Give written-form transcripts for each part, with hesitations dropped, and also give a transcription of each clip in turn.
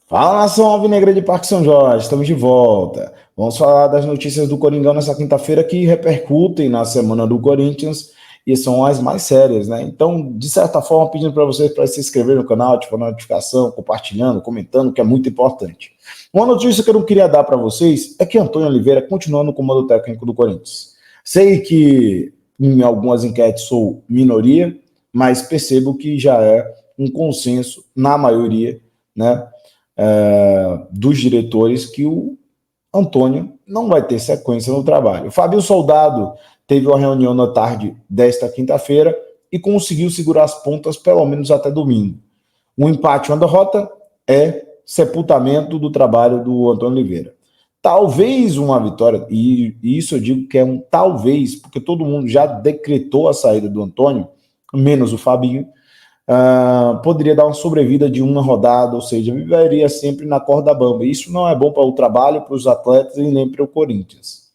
Fala, nação alvinegra de Parque São Jorge, estamos de volta. Vamos falar das notícias do Coringão nessa quinta-feira que repercutem na semana do Corinthians e são as mais sérias, né? Então, de certa forma, pedindo para vocês para se inscrever no canal, ativar a notificação, compartilhando, comentando, que é muito importante. Uma notícia que eu não queria dar para vocês é que Antônio Oliveira continua no comando técnico do Corinthians. Sei que em algumas enquetes sou minoria, mas percebo que já é um consenso na maioria, né? Dos diretores que o Antônio não vai ter sequência no trabalho. O Fabio Soldado teve uma reunião na tarde desta quinta-feira e conseguiu segurar as pontas pelo menos até domingo. Um empate, uma derrota é sepultamento do trabalho do Antônio Oliveira. Talvez uma vitória, e isso eu digo que é um talvez, porque todo mundo já decretou a saída do Antônio, menos o Fabinho, poderia dar uma sobrevida de uma rodada, ou seja, viveria sempre na corda bamba. Isso não é bom para o trabalho, para os atletas e nem para o Corinthians.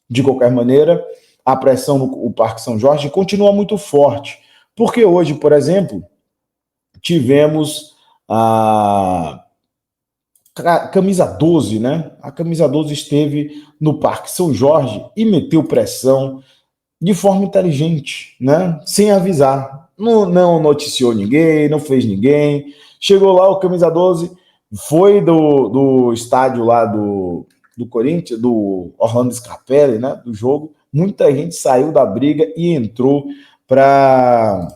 De qualquer maneira, a pressão no Parque São Jorge continua muito forte, porque hoje, por exemplo, tivemos a camisa 12, né? A camisa 12 esteve no Parque São Jorge e meteu pressão de forma inteligente, né? Sem avisar. Não noticiou ninguém, não fez ninguém. Chegou lá, o camisa 12 foi do estádio lá do Corinthians, do Orlando Scarpelli, né? Do jogo. Muita gente saiu da briga e entrou para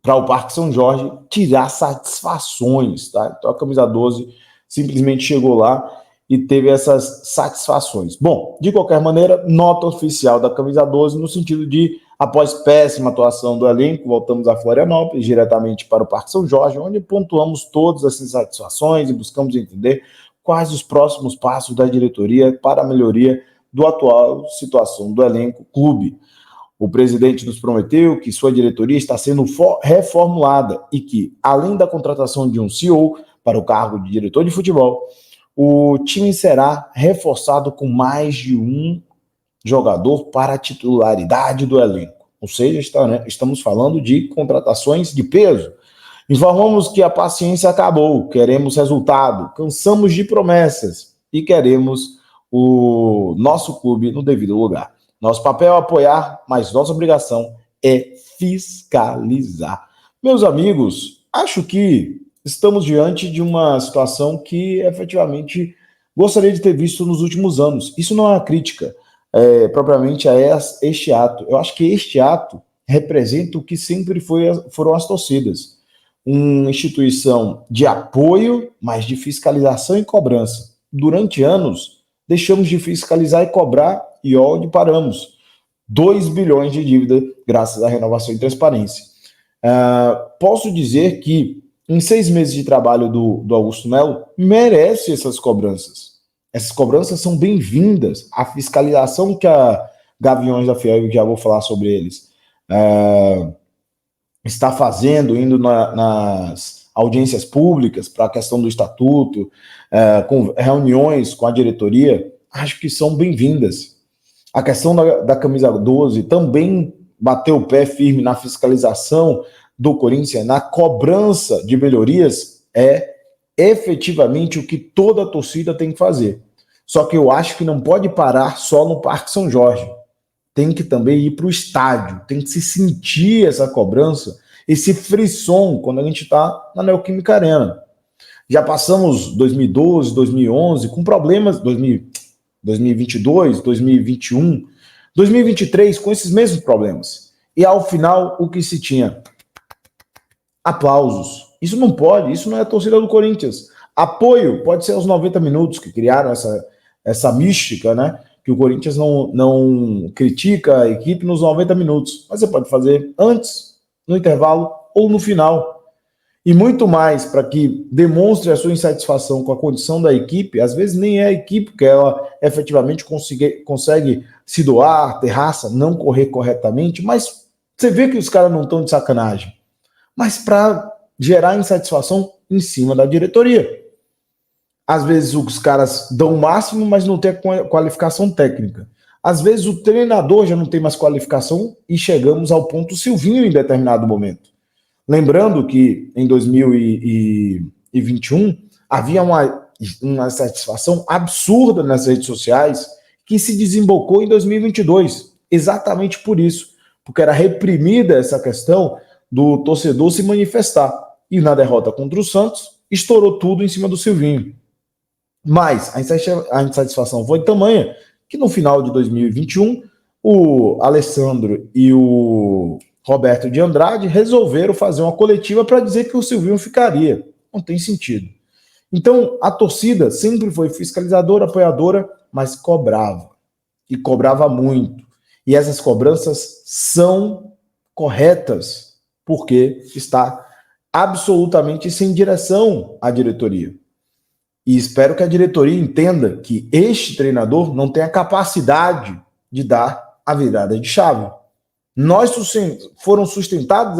o Parque São Jorge tirar satisfações, tá? Então a camisa 12 simplesmente chegou lá e teve essas satisfações. Bom, de qualquer maneira, nota oficial da camisa 12 no sentido de, após péssima atuação do elenco, voltamos a Florianópolis, diretamente para o Parque São Jorge, onde pontuamos todas essas satisfações e buscamos entender quais os próximos passos da diretoria para a melhoria da atual situação do elenco clube. O presidente nos prometeu que sua diretoria está sendo reformulada e que, além da contratação de um CEO para o cargo de diretor de futebol, o time será reforçado com mais de um jogador para a titularidade do elenco. Ou seja, estamos falando de contratações de peso. Informamos que a paciência acabou, queremos resultado, cansamos de promessas e queremos o nosso clube no devido lugar. Nosso papel é apoiar, mas nossa obrigação é fiscalizar. Meus amigos, acho que estamos diante de uma situação que efetivamente gostaria de ter visto nos últimos anos. Isso não é uma crítica propriamente a este ato. Eu acho que este ato representa o que sempre foram as torcidas. Uma instituição de apoio, mas de fiscalização e cobrança. Durante anos, deixamos de fiscalizar e cobrar e onde paramos. 2 bilhões de dívida graças à renovação e transparência. Posso dizer que em 6 meses de trabalho do Augusto Melo, merece essas cobranças. Essas cobranças são bem-vindas. A fiscalização que a Gaviões da Fiel, já vou falar sobre eles, está fazendo, indo nas audiências públicas para a questão do estatuto, com reuniões com a diretoria, acho que são bem-vindas. A questão da camisa 12 também bateu o pé firme na fiscalização do Corinthians, na cobrança de melhorias, é efetivamente o que toda a torcida tem que fazer. Só que eu acho que não pode parar só no Parque São Jorge. Tem que também ir para o estádio, tem que se sentir essa cobrança, esse frisson quando a gente está na Neoquímica Arena. Já passamos 2012, 2011 com problemas, 2022, 2021, 2023 com esses mesmos problemas. E ao final, o que se tinha? Aplausos. Isso não pode, isso não é a torcida do Corinthians. Apoio pode ser aos 90 minutos, que criaram essa mística, né? Que o Corinthians não critica a equipe nos 90 minutos. Mas você pode fazer antes, no intervalo ou no final. E muito mais para que demonstre a sua insatisfação com a condição da equipe. Às vezes nem é a equipe que ela efetivamente consegue se doar, ter raça, não correr corretamente, mas você vê que os caras não estão de sacanagem. Mas para gerar insatisfação em cima da diretoria. Às vezes os caras dão o máximo, mas não tem qualificação técnica. Às vezes o treinador já não tem mais qualificação e chegamos ao ponto Silvinho em determinado momento. Lembrando que em 2021 havia uma satisfação absurda nas redes sociais que se desembocou em 2022, exatamente por isso, porque era reprimida essa questão do torcedor se manifestar. E na derrota contra o Santos, estourou tudo em cima do Silvinho. Mas a insatisfação foi tamanha que no final de 2021, o Alessandro e o Roberto de Andrade resolveram fazer uma coletiva para dizer que o Silvinho ficaria. Não tem sentido. Então, a torcida sempre foi fiscalizadora, apoiadora, mas cobrava. E cobrava muito. E essas cobranças são corretas, porque está absolutamente sem direção à diretoria. E espero que a diretoria entenda que este treinador não tem a capacidade de dar a virada de chave. Foram sustentados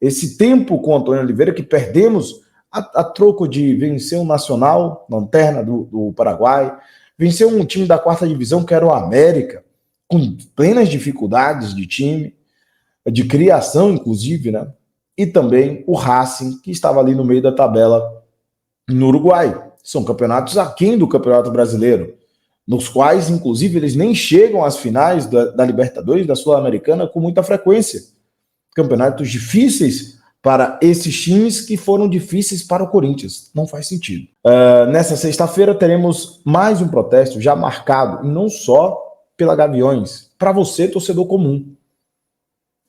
esse tempo com o Antônio Oliveira, que perdemos a troco de vencer um Nacional, lanterna do Paraguai, vencer um time da 4ª divisão, que era o América, com plenas dificuldades de time, de criação, inclusive, né? E também o Racing, que estava ali no meio da tabela no Uruguai. São campeonatos aquém do Campeonato Brasileiro, nos quais, inclusive, eles nem chegam às finais da Libertadores, da Sul-Americana, com muita frequência. Campeonatos difíceis para esses times que foram difíceis para o Corinthians. Não faz sentido. Nessa sexta-feira teremos mais um protesto já marcado, e não só pela Gaviões, para você, torcedor comum.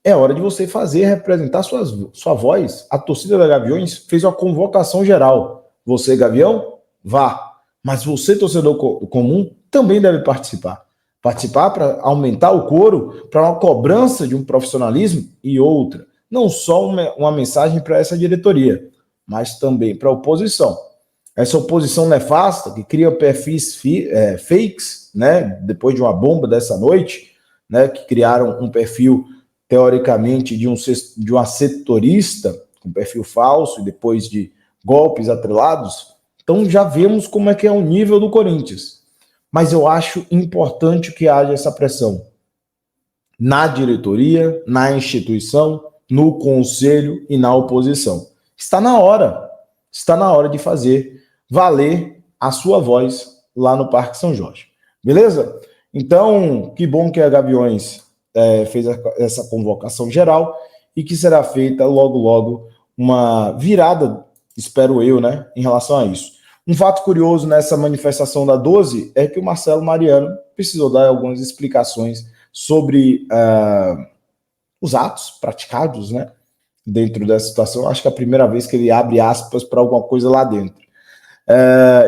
É hora de você representar sua voz. A torcida da Gaviões fez uma convocação geral. Você, Gavião, vá. Mas você, torcedor comum, também deve participar. Participar para aumentar o coro, para uma cobrança de um profissionalismo e outra. Não só uma mensagem para essa diretoria, mas também para a oposição. Essa oposição nefasta, que cria perfis fakes, né, depois de uma bomba dessa noite, né, que criaram um perfil, teoricamente, de um setorista, com perfil falso, e depois de golpes atrelados. Então já vemos como é que é o nível do Corinthians. Mas eu acho importante que haja essa pressão na diretoria, na instituição, no conselho e na oposição. Está na hora de fazer valer a sua voz lá no Parque São Jorge. Beleza? Então, que bom que a Gaviões fez essa convocação geral e que será feita logo uma virada, espero eu, né, em relação a isso. Um fato curioso nessa manifestação da 12 é que o Marcelo Mariano precisou dar algumas explicações sobre os atos praticados, né, dentro dessa situação. Acho que é a primeira vez que ele abre aspas para alguma coisa lá dentro.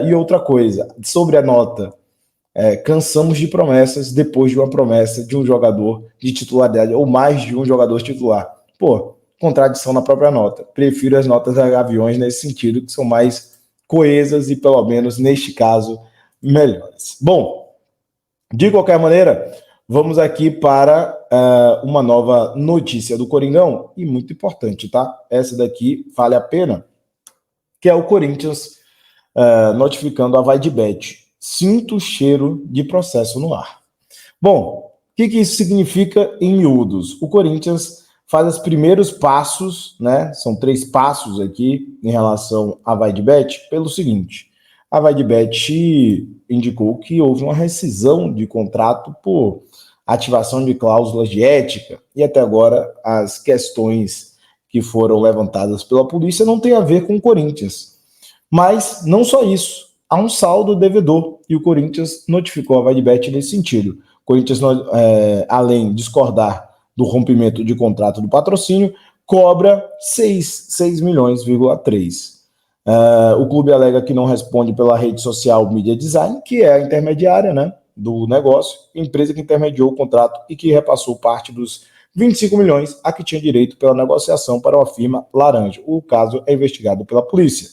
E outra coisa, sobre a nota, cansamos de promessas depois de uma promessa de um jogador de titularidade, ou mais de um jogador titular. Pô, contradição na própria nota. Prefiro as notas da Gaviões nesse sentido, que são mais coesas e, pelo menos neste caso, melhores. Bom, de qualquer maneira, vamos aqui para uma nova notícia do Coringão, e muito importante, tá? Essa daqui vale a pena, que é o Corinthians notificando a VaideBet. Sinto o cheiro de processo no ar. Bom, o que isso significa em miúdos? O Corinthians faz os primeiros passos, né? São 3 passos aqui em relação à VaideBet, pelo seguinte: a VaideBet indicou que houve uma rescisão de contrato por ativação de cláusulas de ética, e até agora as questões que foram levantadas pela polícia não têm a ver com o Corinthians. Mas não só isso, há um saldo devedor, e o Corinthians notificou a VaideBet nesse sentido. O Corinthians, além de discordar do rompimento de contrato do patrocínio, cobra 6,3 milhões. O clube alega que não responde pela rede social Media Design, que é a intermediária, né, do negócio, empresa que intermediou o contrato e que repassou parte dos 25 milhões a que tinha direito pela negociação para uma firma laranja. O caso é investigado pela polícia.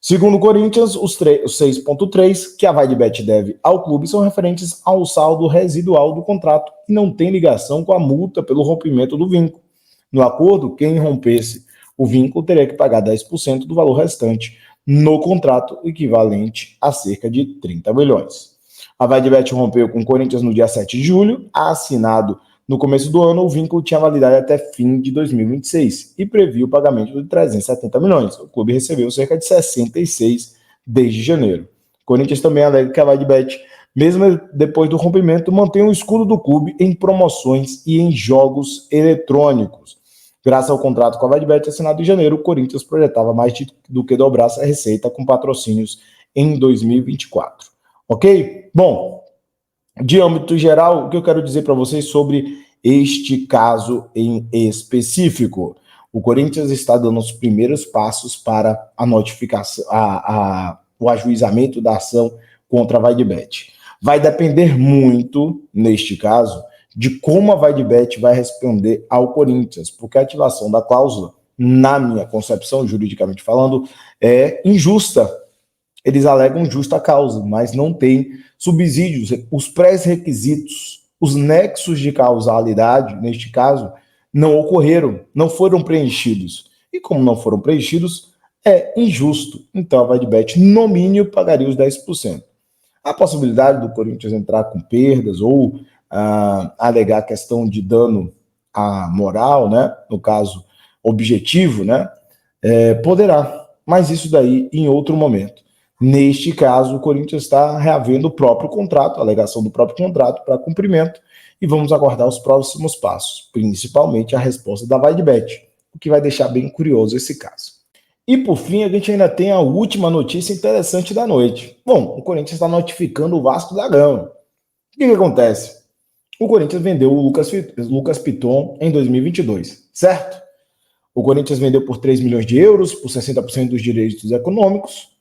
Segundo o Corinthians, os 6,3 que a VaideBet deve ao clube são referentes ao saldo residual do contrato e não tem ligação com a multa pelo rompimento do vínculo. No acordo, quem rompesse o vínculo teria que pagar 10% do valor restante no contrato, equivalente a cerca de 30 milhões. A VaideBet rompeu com o Corinthians no dia 7 de julho, assinado no começo do ano. O vínculo tinha validade até fim de 2026 e previa o pagamento de 370 milhões. O clube recebeu cerca de 66 desde janeiro. O Corinthians também alega que a VideBet, mesmo depois do rompimento, mantém o escudo do clube em promoções e em jogos eletrônicos. Graças ao contrato com a VideBet assinado em janeiro, o Corinthians projetava mais do que dobrar essa receita com patrocínios em 2024. Ok? Bom, de âmbito geral, o que eu quero dizer para vocês sobre este caso em específico? O Corinthians está dando os primeiros passos para a notificação, o ajuizamento da ação contra a VideBet. Vai depender muito, neste caso, de como a VideBet vai responder ao Corinthians, porque a ativação da cláusula, na minha concepção, juridicamente falando, é injusta. Eles alegam justa causa, mas não tem subsídios, os pré-requisitos, os nexos de causalidade, neste caso, não ocorreram, não foram preenchidos. E como não foram preenchidos, é injusto. Então a VideBet, no mínimo, pagaria os 10%. A possibilidade do Corinthians entrar com perdas ou alegar a questão de dano à moral, né? No caso, objetivo, né? Poderá, mas isso daí em outro momento. Neste caso, o Corinthians está reavendo o próprio contrato, a alegação do próprio contrato para cumprimento, e vamos aguardar os próximos passos, principalmente a resposta da VideBet, o que vai deixar bem curioso esse caso. E por fim, a gente ainda tem a última notícia interessante da noite. Bom, o Corinthians está notificando o Vasco da Gama. O que acontece? O Corinthians vendeu o Lucas Piton em 2022, certo? O Corinthians vendeu por 3 milhões de euros, por 60% dos direitos econômicos,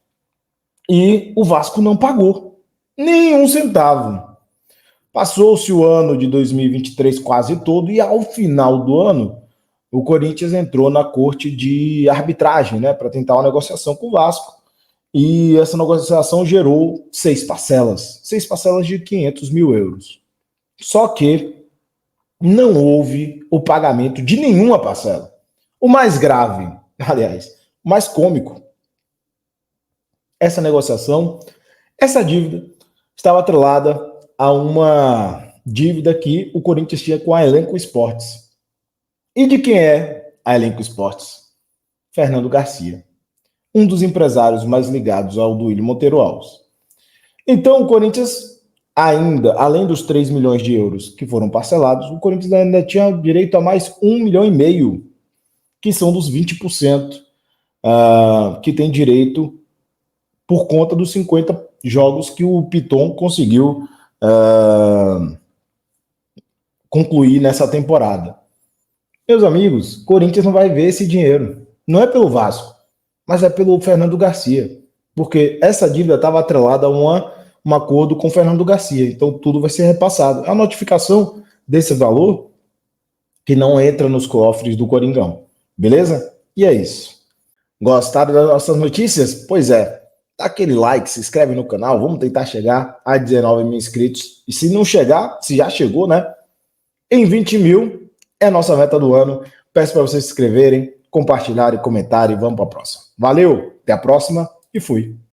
e o Vasco não pagou nenhum centavo. Passou-se o ano de 2023 quase todo, e ao final do ano, o Corinthians entrou na corte de arbitragem, né, para tentar uma negociação com o Vasco, e essa negociação gerou 6 parcelas de 500 mil euros. Só que não houve o pagamento de nenhuma parcela. O mais grave, aliás, o mais cômico, essa negociação, essa dívida estava atrelada a uma dívida que o Corinthians tinha com a Elenco Esportes. E de quem é a Elenco Esportes? Fernando Garcia, um dos empresários mais ligados ao Duílio Monteiro Alves. Então o Corinthians ainda, além dos 3 milhões de euros que foram parcelados, o Corinthians ainda tinha direito a mais 1,5 milhão, que são dos 20% que tem direito por conta dos 50 jogos que o Piton conseguiu concluir nessa temporada. Meus amigos, Corinthians não vai ver esse dinheiro. Não é pelo Vasco, mas é pelo Fernando Garcia. Porque essa dívida estava atrelada a um acordo com o Fernando Garcia. Então tudo vai ser repassado. A notificação desse valor que não entra nos cofres do Coringão. Beleza? E é isso. Gostaram das nossas notícias? Pois é. Dá aquele like, se inscreve no canal. Vamos tentar chegar a 19 mil inscritos. E se não chegar, se já chegou, né? Em 20 mil é a nossa meta do ano. Peço para vocês se inscreverem, compartilharem, comentarem. Vamos para a próxima. Valeu, até a próxima e fui.